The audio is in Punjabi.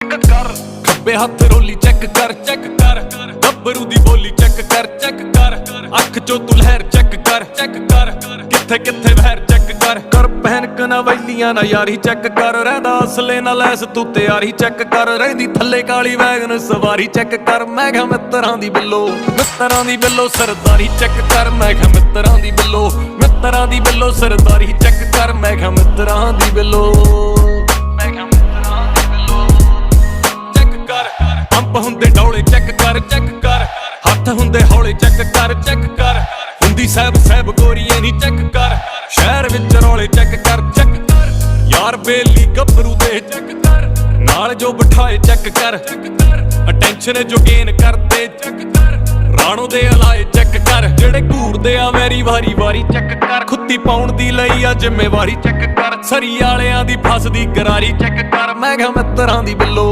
ਕਰ ਖੱਬੇ ਹੱਥ ਰੋਲੀ ਚੈੱਕ ਕਰ ਗੱਭਰੂ ਦੀ ਬੋਲੀ ਚੈੱਕ ਕਰ ਅੱਖ ਚੋਂ ਤੂੰ ਲਹਿਰ ਚੈੱਕ ਕਰ ਕਿੱਥੇ ਕਿੱਥੇ ਵਹਿਰ ਚੈੱਕ ਕਰ ਪਹਿਨ ਕਨਵੈਲੀਆਂ ਨਾ ਯਾਰੀ ਚੈੱਕ ਕਰ ਰਹਿੰਦਾ ਅਸਲੇ ਨਾਲ ਲੈਸ ਤੂੰ ਤਿਆਰੀ ਚੈੱਕ ਕਰ ਰਹਿੰਦੀ ਥੱਲੇ ਕਾਲੀ ਵੈਗਨ ਸਵਾਰੀ ਚੈੱਕ ਕਰ ਮੈਂ ਕਿਹਾ ਮਿੱਤਰਾਂ ਦੀ ਬਿੱਲੋ ਸਰਦਾਰੀ ਚੈੱਕ ਕਰ ਮੈਂ ਕਿਹਾ ਮਿੱਤਰਾਂ ਦੀ ਬਿੱਲੋ ਸਰਦਾਰੀ ਚੈੱਕ ਕਰ ਮੈਂ ਕਿਹਾ ਮਿੱਤਰਾਂ ਦੀ ਬਿੱਲੋ ਪੰਪ ਹੁੰਦੇ ਡੌਲੇ ਚੈੱਕ ਕਰ ਹੱਥ ਹੁੰਦੇ ਹੌਲੇ ਚੈੱਕ ਕਰ ਹੁੰਦੀ ਸਹਿਬ ਗੋਰੀਏ ਨੀ ਚੈੱਕ ਕਰ ਸ਼ਹਿਰ ਵਿੱਚ ਰੌਲੇ ਚੈੱਕ ਕਰ ਯਾਰ ਬੇਲੀ ਗੱਭਰੂ ਦੇ ਚੈੱਕ ਕਰ ਨਾਲ ਜੋ ਬਿਠਾਏ ਚੈੱਕ ਕਰ ਅਟੈਂਸ਼ਨ ਜੋ ਗੇਨ ਕਰਦੇ ਚੈੱਕ ਕਰ ਰਾਣੋ ਦੇ ਅਲਾਏ ਚੈੱਕ ਕਰ ਜਿਹੜੇ ਘੂਰਦੇ ਆ ਮੇਰੀ ਵਾਰੀ ਚੈੱਕ ਕਰ ਖੁੱਤੀ ਪਾਉਣ ਦੀ ਲਈ ਆ ਜ਼ਿੰਮੇਵਾਰੀ ਚੈੱਕ ਕਰ ਸਰੀ ਵਾਲਿਆਂ ਦੀ ਫਸਦੀ ਗਰਾਰੀ ਚੈੱਕ ਕਰ ਮੈਂ ਕਿਹਾ ਮਿੱਤਰਾਂ ਦੀ ਬਿੱਲੋ